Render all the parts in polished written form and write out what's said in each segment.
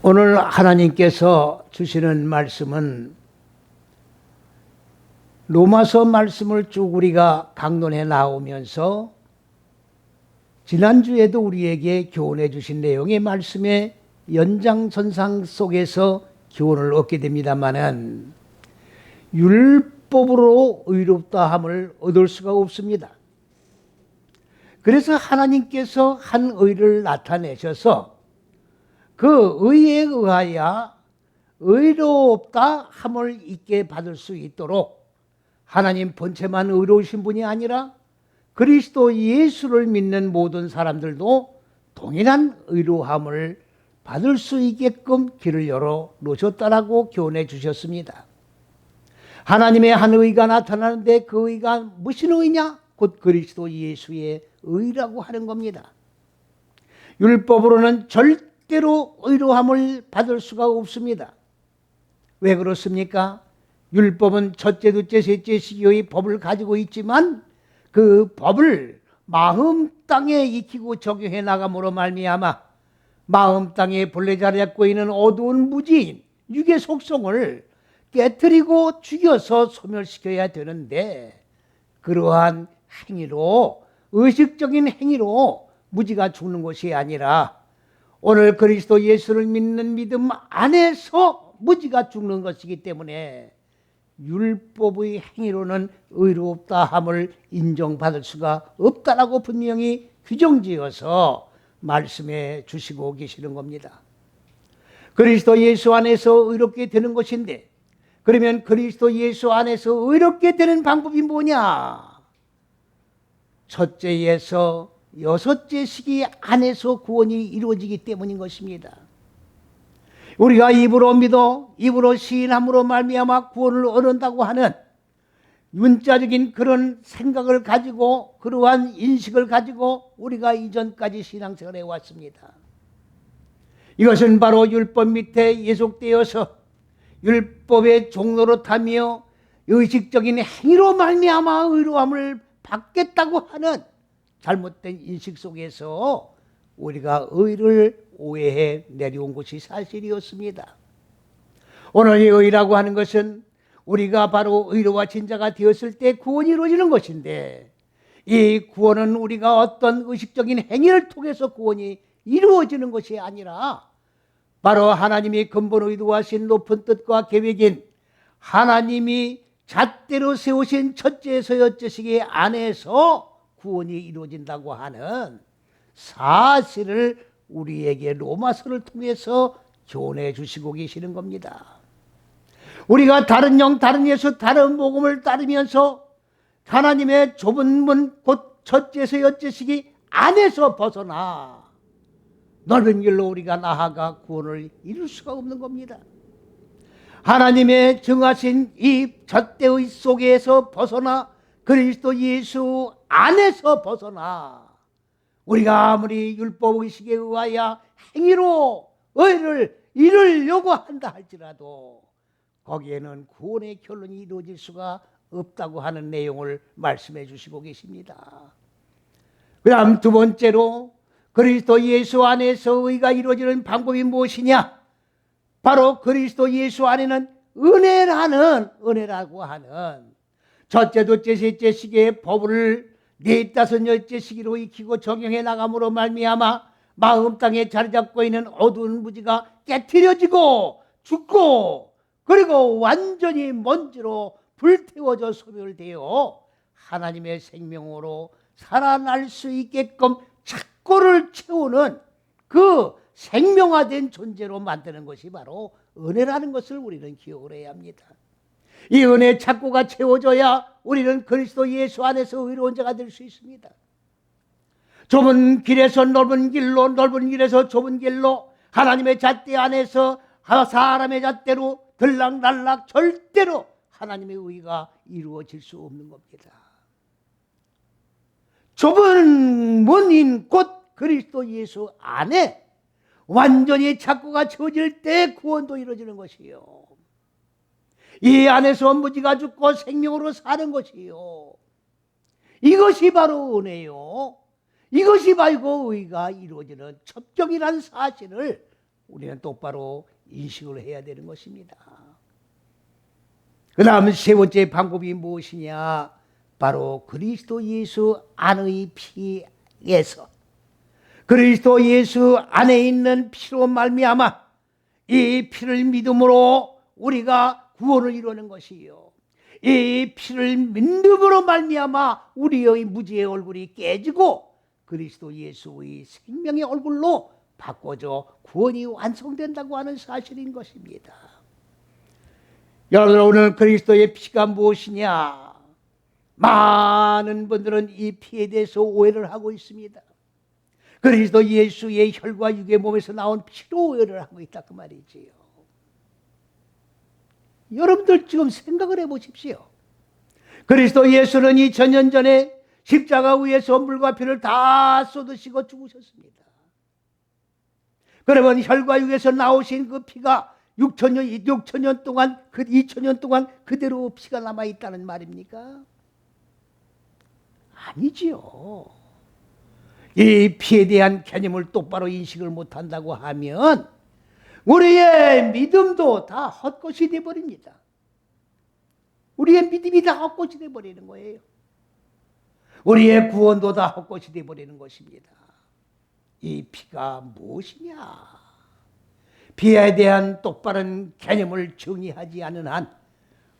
오늘 하나님께서 주시는 말씀은 로마서 말씀을 쭉 우리가 강론해 나오면서 지난주에도 우리에게 교훈해 주신 내용의 말씀의 연장선상 속에서 교훈을 얻게 됩니다마는 율법으로 의롭다함을 얻을 수가 없습니다. 그래서 하나님께서 한 의를 나타내셔서 그 의에 의하여 의롭다 함을 있게 받을 수 있도록 하나님 본체만 의로우신 분이 아니라 그리스도 예수를 믿는 모든 사람들도 동일한 의로함을 받을 수 있게끔 길을 열어 놓으셨다라고 교훈해 주셨습니다. 하나님의 한 의가 나타나는데 그 의가 무슨 의냐? 곧 그리스도 예수의 의라고 하는 겁니다. 율법으로는 절대로 의로함을 받을 수가 없습니다. 왜 그렇습니까? 율법은 첫째, 둘째, 셋째 시기의 법을 가지고 있지만 그 법을 마음 땅에 익히고 적용해 나감으로 말미암아 마음 땅에 본래 자리 잡고 있는 어두운 무지인 육의 속성을 깨트리고 죽여서 소멸시켜야 되는데 그러한 행위로 의식적인 행위로 무지가 죽는 것이 아니라 오늘 그리스도 예수를 믿는 믿음 안에서 무지가 죽는 것이기 때문에 율법의 행위로는 의롭다함을 인정받을 수가 없다라고 분명히 규정지어서 말씀해 주시고 계시는 겁니다. 그리스도 예수 안에서 의롭게 되는 것인데 그러면 그리스도 예수 안에서 의롭게 되는 방법이 뭐냐? 첫째에서 여섯째 시기 안에서 구원이 이루어지기 때문인 것입니다. 우리가 입으로 믿어 입으로 시인함으로 말미암아 구원을 얻는다고 하는 문자적인 그런 생각을 가지고 그러한 인식을 가지고 우리가 이전까지 신앙생활을 해왔습니다. 이것은 바로 율법 밑에 예속되어서 율법의 종로로 타며 의식적인 행위로 말미암아 의로함을 받겠다고 하는 잘못된 인식 속에서 우리가 의를 오해해 내려온 것이 사실이었습니다. 오늘 이 의라고 하는 것은 우리가 바로 의로워진 자가 되었을 때 구원이 이루어지는 것인데 이 구원은 우리가 어떤 의식적인 행위를 통해서 구원이 이루어지는 것이 아니라 바로 하나님이 근본 의도하신 높은 뜻과 계획인 하나님이 잣대로 세우신 첫째에서 여째 시기 안에서 구원이 이루어진다고 하는 사실을 우리에게 로마서를 통해서 교훈해 주시고 계시는 겁니다. 우리가 다른 영, 다른 예수, 다른 복음을 따르면서 하나님의 좁은 문, 곧 첫째에서 여째 시기 안에서 벗어나 넓은 길로 우리가 나아가 구원을 이룰 수가 없는 겁니다. 하나님의 정하신 이 잣대의 속에서 벗어나 그리스도 예수 안에서 벗어나 우리가 아무리 율법의식에 의하여 행위로 의를 이루려고 한다 할지라도 거기에는 구원의 결론이 이루어질 수가 없다고 하는 내용을 말씀해 주시고 계십니다. 그 다음 두 번째로 그리스도 예수 안에서 의가 이루어지는 방법이 무엇이냐? 바로 그리스도 예수 안에는 은혜라고 하는 첫째, 둘째, 셋째 시기의 법을 네, 다섯, 여째 시기로 익히고 적용해 나감으로 말미암아 마음 땅에 자리 잡고 있는 어두운 무지가 깨트려지고 죽고 그리고 완전히 먼지로 불태워져 소멸되어 하나님의 생명으로 살아날 수 있게끔 착고를 채우는 그 생명화된 존재로 만드는 것이 바로 은혜라는 것을 우리는 기억을 해야 합니다. 이 은혜의 착고가 채워져야 우리는 그리스도 예수 안에서 의로운 자가 될 수 있습니다. 좁은 길에서 넓은 길로, 넓은 길에서 좁은 길로 하나님의 잣대 안에서 사람의 잣대로 들락날락 절대로 하나님의 의가 이루어질 수 없는 겁니다. 좁은 문인 곧 그리스도 예수 안에 완전히 착고가 채워질 때 구원도 이루어지는 것이요. 이 안에서 무지가 죽고 생명으로 사는 것이요. 이것이 바로 은혜요. 이것이 바로 의가 이루어지는 첩경이라는 사실을 우리는 똑바로 인식을 해야 되는 것입니다. 그 다음 세 번째 방법이 무엇이냐? 바로 그리스도 예수 안의 피에서, 그리스도 예수 안에 있는 피로 말미암아 이 피를 믿음으로 우리가 구원을 이루는 것이요, 이 피를 믿음으로 말미암아 우리의 무지의 얼굴이 깨지고 그리스도 예수의 생명의 얼굴로 바꿔져 구원이 완성된다고 하는 사실인 것입니다. 여러분, 오늘 그리스도의 피가 무엇이냐? 많은 분들은 이 피에 대해서 오해를 하고 있습니다. 그리스도 예수의 혈과 육의 몸에서 나온 피로 오해를 하고 있다 그 말이지요. 여러분들 지금 생각을 해보십시오. 그리스도 예수는 2000년 전에 십자가 위에서 물과 피를 다 쏟으시고 죽으셨습니다. 그러면 혈과 육에서 나오신 그 피가 6천년 동안, 그 2000년 동안 그대로 피가 남아있다는 말입니까? 아니지요. 이 피에 대한 개념을 똑바로 인식을 못한다고 하면 우리의 믿음도 다 헛것이 되어버립니다. 우리의 믿음이 다 헛것이 되어버리는 거예요. 우리의 구원도 다 헛것이 되어버리는 것입니다. 이 피가 무엇이냐? 피에 대한 똑바른 개념을 정의하지 않은 한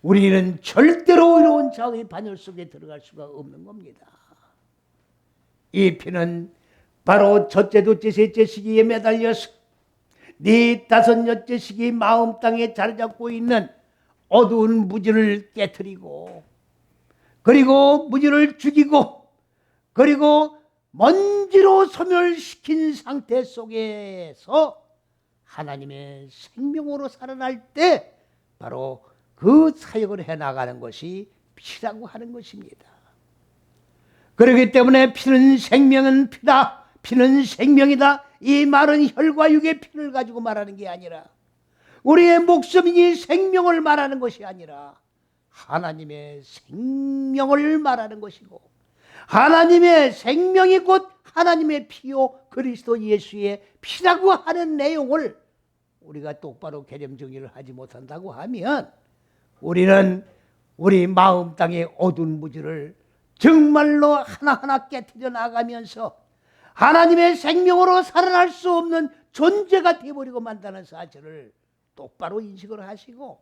우리는 절대로 의로운 자의 반열 속에 들어갈 수가 없는 겁니다. 이 피는 바로 첫째, 둘째, 셋째 시기에 매달려서 네 다섯 여째 시기 마음 땅에 자리 잡고 있는 어두운 무지를 깨트리고, 그리고 무지를 죽이고, 그리고 먼지로 소멸시킨 상태 속에서 하나님의 생명으로 살아날 때 바로 그 사역을 해나가는 것이 피라고 하는 것입니다. 그렇기 때문에 피는 생명은 피다, 피는 생명이다, 이 말은 혈과 육의 피를 가지고 말하는 게 아니라 우리의 목숨이 생명을 말하는 것이 아니라 하나님의 생명을 말하는 것이고, 하나님의 생명이 곧 하나님의 피요 그리스도 예수의 피라고 하는 내용을 우리가 똑바로 개념 정의를 하지 못한다고 하면 우리는 우리 마음 땅의 어두운 무지를 정말로 하나하나 깨트려 나가면서 하나님의 생명으로 살아날 수 없는 존재가 되어버리고 만다는 사실을 똑바로 인식을 하시고,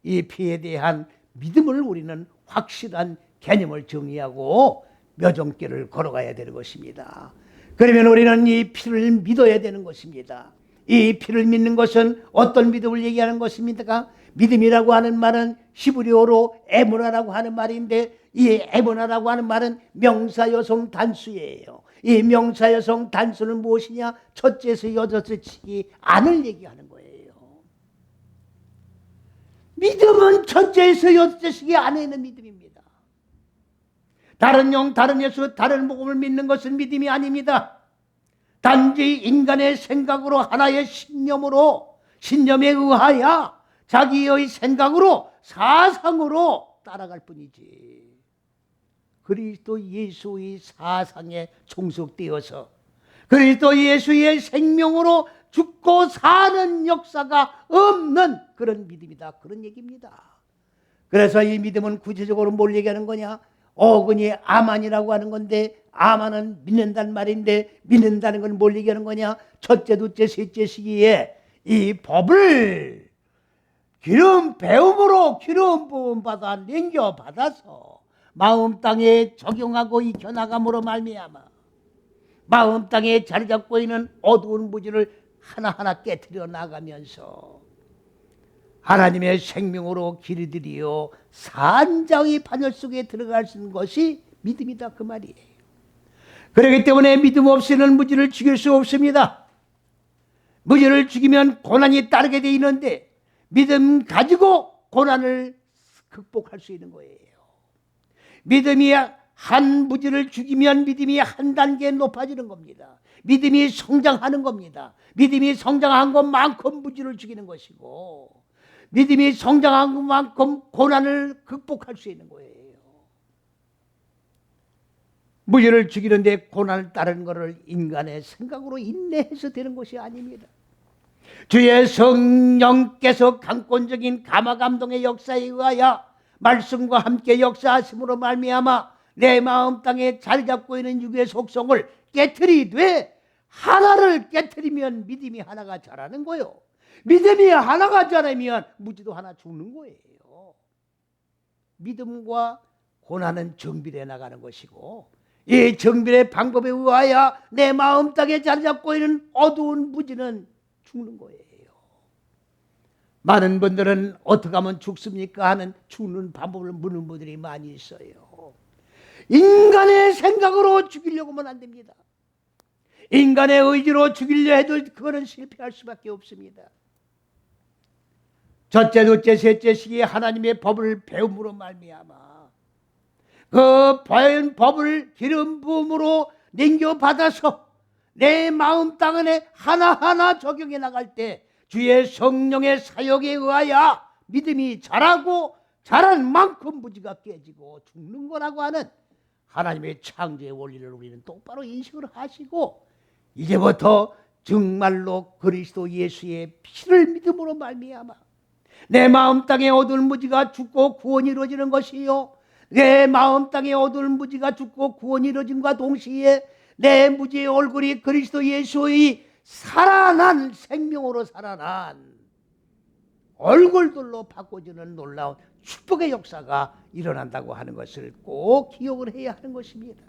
이 피에 대한 믿음을 우리는 확실한 개념을 정의하고 묘정길을 걸어가야 되는 것입니다. 그러면 우리는 이 피를 믿어야 되는 것입니다. 이 피를 믿는 것은 어떤 믿음을 얘기하는 것입니까? 믿음이라고 하는 말은 히브리어로 에무나라고 하는 말인데, 이 에무나라고 하는 말은 명사여성 단수예요. 이 명사여성 단수는 무엇이냐? 첫째에서 여섯째 치기 안을 얘기하는 거예요. 믿음은 첫째에서 여섯째 치기 안에 있는 믿음입니다. 다른 영, 다른 예수, 다른 복음을 믿는 것은 믿음이 아닙니다. 단지 인간의 생각으로, 하나의 신념으로, 신념에 의하여 자기의 생각으로, 사상으로 따라갈 뿐이지, 그리스도 예수의 사상에 종속되어서 그리스도 예수의 생명으로 죽고 사는 역사가 없는 그런 믿음이다, 그런 얘기입니다. 그래서 이 믿음은 구체적으로 뭘 얘기하는 거냐? 어근이 아만이라고 하는 건데, 아만은 믿는다는 말인데, 믿는다는 건 뭘 얘기하는 거냐? 첫째, 둘째, 셋째 시기에 이 법을 기름 배움으로 기름 부음 받아 냉겨 받아서 마음 땅에 적용하고 익혀나감으로 말미암아 마음 땅에 자리 잡고 있는 어두운 무지를 하나하나 깨트려 나가면서 하나님의 생명으로 길들이어 산자의 반열 속에 들어갈 수 있는 것이 믿음이다, 그 말이에요. 그렇기 때문에 믿음 없이는 무지를 죽일 수 없습니다. 무지를 죽이면 고난이 따르게 돼 있는데 믿음 가지고 고난을 극복할 수 있는 거예요. 믿음이 한 무지를 죽이면 믿음이 한 단계 높아지는 겁니다. 믿음이 성장하는 겁니다. 믿음이 성장한 것만큼 무지를 죽이는 것이고, 믿음이 성장한 것만큼 고난을 극복할 수 있는 거예요. 무지를 죽이는데 고난을 따르는 것을 인간의 생각으로 인내해서 되는 것이 아닙니다. 주의 성령께서 강권적인 감화감동의 역사에 의하여 말씀과 함께 역사하심으로 말미암아 내 마음 땅에 자리 잡고 있는 육의 속성을 깨트리되 하나를 깨트리면 믿음이 하나가 자라는 거요. 믿음이 하나가 자라면 무지도 하나 죽는 거예요. 믿음과 고난은 정비되어 나가는 것이고, 이 정비의 방법에 의하여 내 마음 땅에 자리 잡고 있는 어두운 무지는 죽는 거예요. 많은 분들은 어떻게 하면 죽습니까 하는 죽는 방법을 묻는 분들이 많이 있어요. 인간의 생각으로 죽이려고 하면 안 됩니다. 인간의 의지로 죽이려 해도 그거는 실패할 수밖에 없습니다. 첫째, 둘째, 셋째 시기에 하나님의 법을 배움으로 말미암아 그 배운 법을 기름 부음으로 넘겨받아서 내 마음 땅에 하나하나 적용해 나갈 때 주의 성령의 사역에 의하여 믿음이 자라고 자란 만큼 무지가 깨지고 죽는 거라고 하는 하나님의 창조의 원리를 우리는 똑바로 인식을 하시고, 이제부터 정말로 그리스도 예수의 피를 믿음으로 말미암아 내 마음 땅에 어두운 무지가 죽고 구원이 이루어지는 것이요, 내 마음 땅에 어두운 무지가 죽고 구원이 이루어짐과 동시에 내 무지의 얼굴이 그리스도 예수의 살아난 생명으로 살아난 얼굴들로 바꿔주는 놀라운 축복의 역사가 일어난다고 하는 것을 꼭 기억을 해야 하는 것입니다.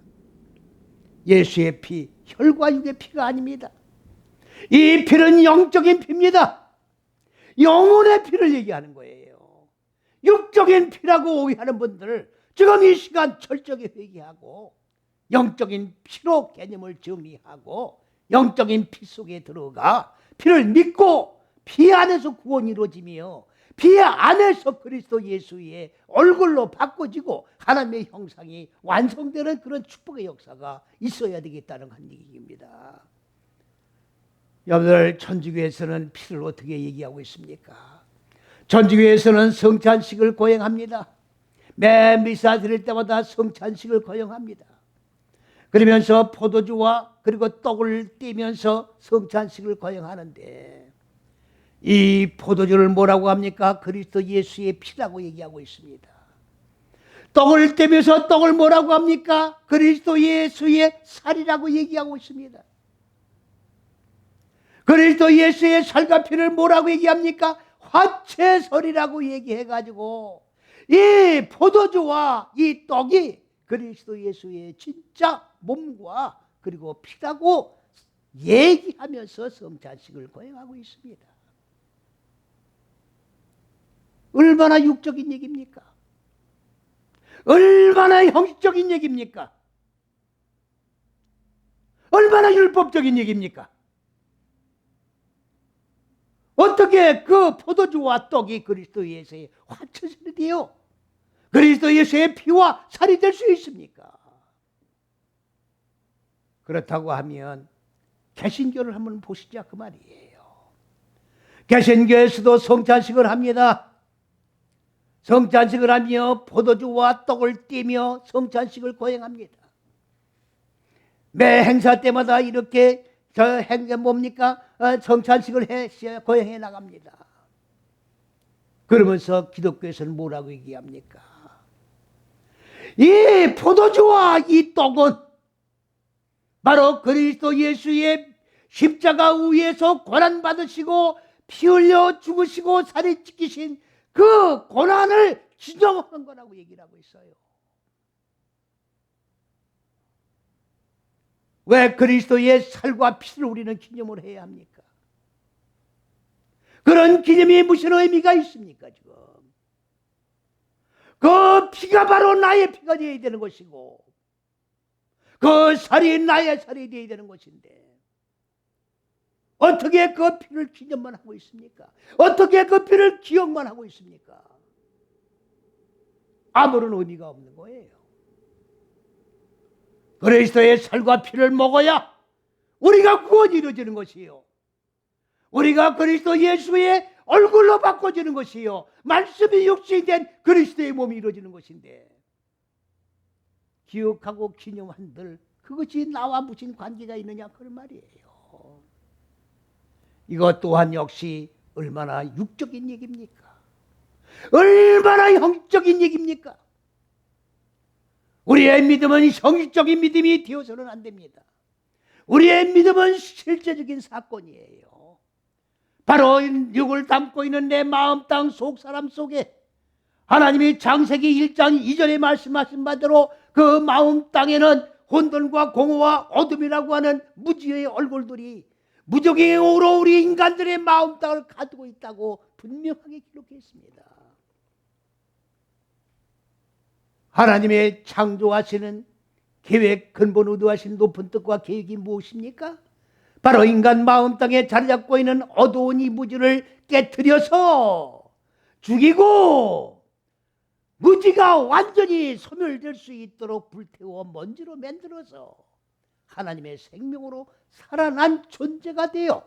예수의 피, 혈과 육의 피가 아닙니다. 이 피는 영적인 피입니다. 영혼의 피를 얘기하는 거예요. 육적인 피라고 오해하는 분들 지금 이 시간 철저히 회개하고 영적인 피로 개념을 정리하고 영적인 피 속에 들어가 피를 믿고 피 안에서 구원이 이루어지며 피 안에서 그리스도 예수의 얼굴로 바꿔지고 하나님의 형상이 완성되는 그런 축복의 역사가 있어야 되겠다는 한 얘기입니다. 여러분들, 천주교에서는 피를 어떻게 얘기하고 있습니까? 천주교에서는 성찬식을 거행합니다. 매 미사 드릴 때마다 성찬식을 거행합니다. 그러면서 포도주와 그리고 떡을 떼면서 성찬식을 거행하는데, 이 포도주를 뭐라고 합니까? 그리스도 예수의 피라고 얘기하고 있습니다. 떡을 떼면서 떡을 뭐라고 합니까? 그리스도 예수의 살이라고 얘기하고 있습니다. 그리스도 예수의 살과 피를 뭐라고 얘기합니까? 화채설이라고 얘기해가지고 이 포도주와 이 떡이 그리스도 예수의 진짜 몸과 그리고 피라고 얘기하면서 성찬식을 거행하고 있습니다. 얼마나 육적인 얘기입니까? 얼마나 형식적인 얘기입니까? 얼마나 율법적인 얘기입니까? 어떻게 그 포도주와 떡이 그리스도 예수의 화채살이 되어 그리스도 예수의 피와 살이 될 수 있습니까? 그렇다고 하면 개신교를 한번 보시자 그 말이에요. 개신교에서도 성찬식을 합니다. 성찬식을 하며 포도주와 떡을 떼며 성찬식을 거행합니다. 매 행사 때마다 이렇게 뭡니까? 성찬식을 거행해 나갑니다. 그러면서 기독교에서는 뭐라고 얘기합니까? 이 포도주와 이 떡은 바로 그리스도 예수의 십자가 위에서 고난받으시고 피 흘려 죽으시고 살이 찢기신 그 고난을 기념하는 거라고 얘기를 하고 있어요. 왜 그리스도의 살과 피를 우리는 기념을 해야 합니까? 그런 기념이 무슨 의미가 있습니까? 지금 그 피가 바로 나의 피가 되어야 되는 것이고 그 살이 나의 살이 되어야 되는 것인데 어떻게 그 피를 기념만 하고 있습니까? 어떻게 그 피를 기억만 하고 있습니까? 아무런 의미가 없는 거예요. 그리스도의 살과 피를 먹어야 우리가 구원이 이루어지는 것이요, 우리가 그리스도 예수의 얼굴로 바꿔지는 것이요, 말씀이 육신이 된 그리스도의 몸이 이루어지는 것인데 기억하고 기념한들 그것이 나와 무슨 관계가 있느냐 그런 말이에요. 이것 또한 역시 얼마나 육적인 얘기입니까? 얼마나 형적인 얘기입니까? 우리의 믿음은 형식적인 믿음이 되어서는 안 됩니다. 우리의 믿음은 실제적인 사건이에요. 바로 육을 담고 있는 내 마음 땅 속 사람 속에 하나님이 창세기 1장 2절에 말씀하신 바대로 그 마음 땅에는 혼돈과 공허와 어둠이라고 하는 무지의 얼굴들이 무적의 오로 우리 인간들의 마음 땅을 가두고 있다고 분명하게 기록했습니다. 하나님의 창조하시는 계획 근본 의도하신 높은 뜻과 계획이 무엇입니까? 바로 인간 마음 땅에 자리 잡고 있는 어두운 이 무지를 깨트려서 죽이고 무지가 완전히 소멸될 수 있도록 불태워 먼지로 만들어서 하나님의 생명으로 살아난 존재가 되어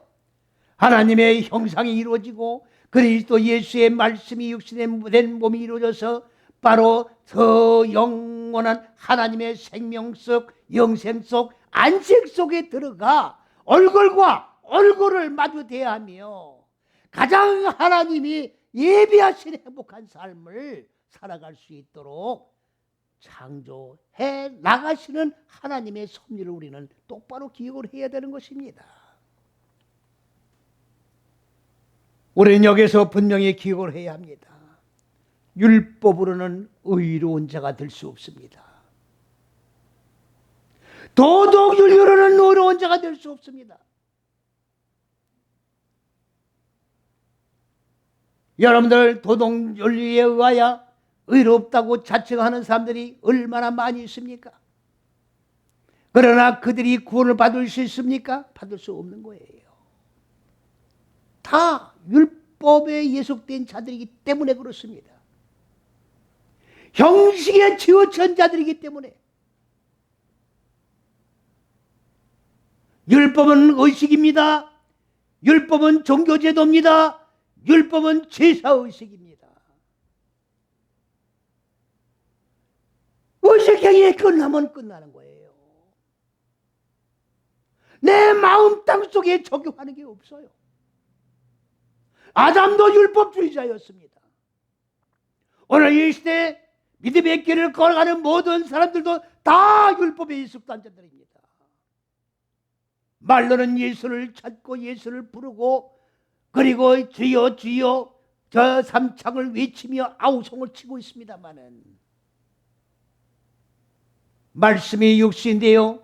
하나님의 형상이 이루어지고 그리스도 예수의 말씀이 육신된 몸이 이루어져서 바로 더 영원한 하나님의 생명 속 영생 속 안식 속에 들어가 얼굴과 얼굴을 마주 대하며 가장 하나님이 예비하신 행복한 삶을 살아갈 수 있도록 창조해 나가시는 하나님의 섭리를 우리는 똑바로 기억을 해야 되는 것입니다. 우리는 여기서 분명히 기억을 해야 합니다. 율법으로는 의로운 자가 될 수 없습니다. 도덕윤리로는 의로운 자가 될 수 없습니다. 여러분들 도덕윤리에 의하여 의롭다고 자칭하는 사람들이 얼마나 많이 있습니까? 그러나 그들이 구원을 받을 수 있습니까? 받을 수 없는 거예요. 다 율법에 예속된 자들이기 때문에 그렇습니다. 형식에 치우친 자들이기 때문에. 율법은 의식입니다. 율법은 종교제도입니다. 율법은 제사의식입니다. 의식행위에 끝나면 끝나는 거예요. 내 마음 땅 속에 적용하는 게 없어요. 아담도 율법주의자였습니다. 오늘 이 시대에 믿음의 길을 걸어가는 모든 사람들도 다 율법에 익숙한 자들입니다. 말로는 예수를 찾고 예수를 부르고 그리고 주여 주여 저 삼창을 외치며 아우성을 치고 있습니다마는 말씀이 육신되어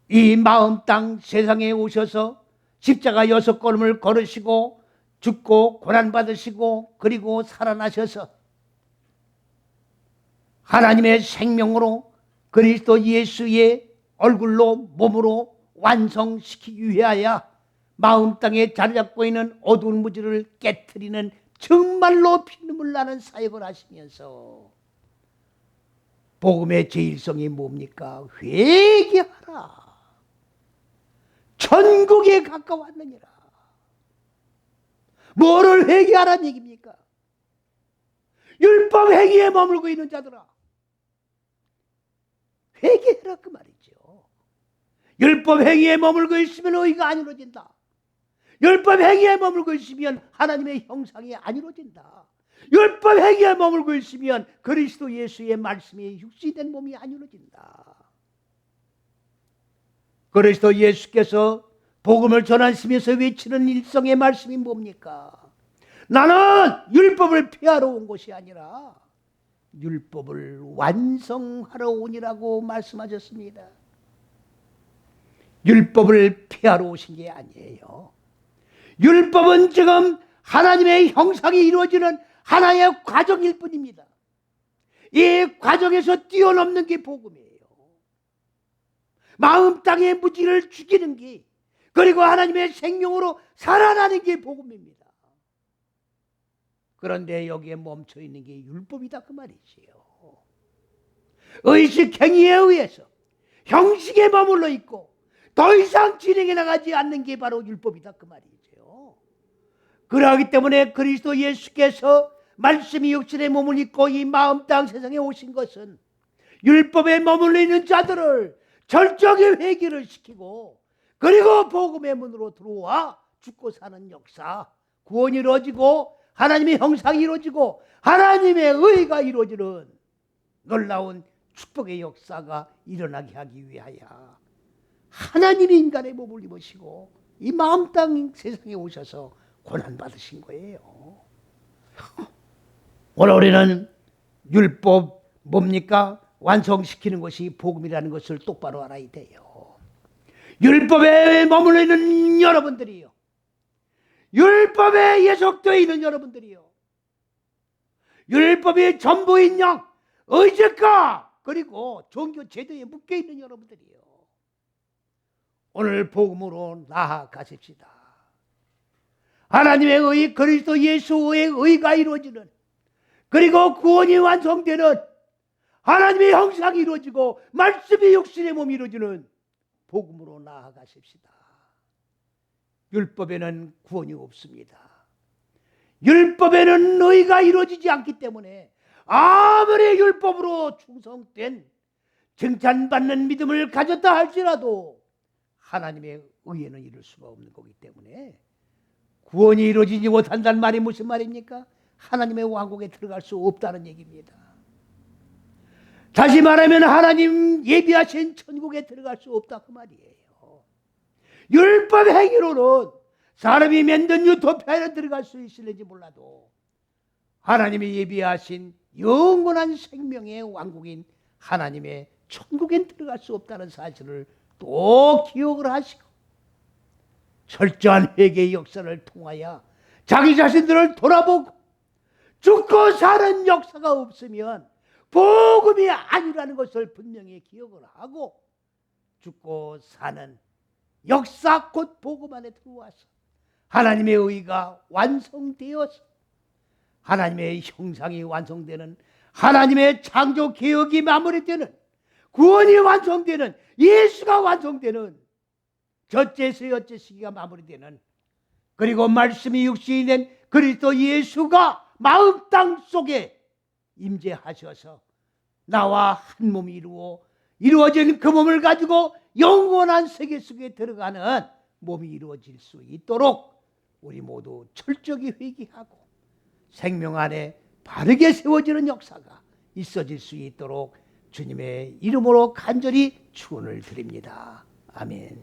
이 마음 땅 세상에 오셔서 십자가 6걸음을 걸으시고 죽고 고난받으시고 그리고 살아나셔서 하나님의 생명으로 그리스도 예수의 얼굴로 몸으로 완성시키기 위하여 마음 땅에 자리 잡고 있는 어두운 무지를 깨트리는 정말로 피눈물 나는 사역을 하시면서 복음의 제일성이 뭡니까? 회개하라. 천국에 가까웠느니라. 뭐를 회개하라는 얘기입니까? 율법 행위에 머물고 있는 자들아, 회개해라 그 말이죠. 율법 행위에 머물고 있으면 의가 안 이루어진다. 율법 행위에 머물고 있으면 하나님의 형상이 안 이루어진다. 율법 행위에 머물고 있으면 그리스도 예수의 말씀이 육신된 몸이 안 이루어진다. 그리스도 예수께서 복음을 전하시면서 외치는 일성의 말씀이 뭡니까? 나는 율법을 폐하러 온 것이 아니라 율법을 완성하러 오니라고 말씀하셨습니다. 율법을 폐하러 오신 게 아니에요. 율법은 지금 하나님의 형상이 이루어지는 하나의 과정일 뿐입니다. 이 과정에서 뛰어넘는 게 복음이에요. 마음 땅의 무지를 죽이는 게, 그리고 하나님의 생명으로 살아나는 게 복음입니다. 그런데 여기에 멈춰 있는 게 율법이다 그 말이지요. 의식 행위에 의해서 형식에 머물러 있고 더 이상 진행해 나가지 않는 게 바로 율법이다 그 말이죠. 그러하기 때문에 그리스도 예수께서 말씀이 육신의 몸을 입고 이 마음 땅 세상에 오신 것은 율법에 머물러 있는 자들을 철저하게 회개를 시키고 그리고 복음의 문으로 들어와 죽고 사는 역사, 구원이 이루어지고 하나님의 형상이 이루어지고 하나님의 의가 이루어지는 놀라운 축복의 역사가 일어나게 하기 위하여 하나님이 인간의 몸을 입으시고 이 마음 땅 세상에 오셔서 고난받으신 거예요. 오늘 우리는 율법 뭡니까? 완성시키는 것이 복음이라는 것을 똑바로 알아야 돼요. 율법에 머물러 있는 여러분들이요, 율법에 예속되어 있는 여러분들이요, 율법이 전부인 양, 의제가 그리고 종교 제도에 묶여 있는 여러분들이요, 오늘 복음으로 나아가십시다. 하나님의 의, 그리스도 예수의 의가 이루어지는, 그리고 구원이 완성되는, 하나님의 형상이 이루어지고 말씀이 육신의 몸이 이루어지는 복음으로 나아가십시다. 율법에는 구원이 없습니다. 율법에는 의가 이루어지지 않기 때문에 아무리 율법으로 충성된 칭찬받는 믿음을 가졌다 할지라도 하나님의 의에는 이룰 수가 없는 거기 때문에 구원이 이루어지지 못한다는 말이 무슨 말입니까? 하나님의 왕국에 들어갈 수 없다는 얘기입니다. 다시 말하면 하나님 예비하신 천국에 들어갈 수 없다 그 말이에요. 율법 행위로는 사람이 만든 유토피아에 들어갈 수 있을지 몰라도 하나님이 예비하신 영원한 생명의 왕국인 하나님의 천국에 들어갈 수 없다는 사실을 또 기억을 하시고 철저한 회개의 역사를 통하여 자기 자신들을 돌아보고 죽고 사는 역사가 없으면 복음이 아니라는 것을 분명히 기억을 하고 죽고 사는 역사 곧 복음 안에 들어와서 하나님의 의가 완성되어서 하나님의 형상이 완성되는, 하나님의 창조 개혁이 마무리되는, 구원이 완성되는, 예수가 완성되는, 첫째에서 여째 시기가 마무리되는, 그리고 말씀이 육신이 된 그리스도 예수가 마음 땅 속에 임재하셔서 나와 한 몸이 이루어진 그 몸을 가지고 영원한 세계 속에 들어가는 몸이 이루어질 수 있도록 우리 모두 철저히 회개하고 생명 안에 바르게 세워지는 역사가 있어질 수 있도록 주님의 이름으로 간절히 축원을 드립니다. 아멘.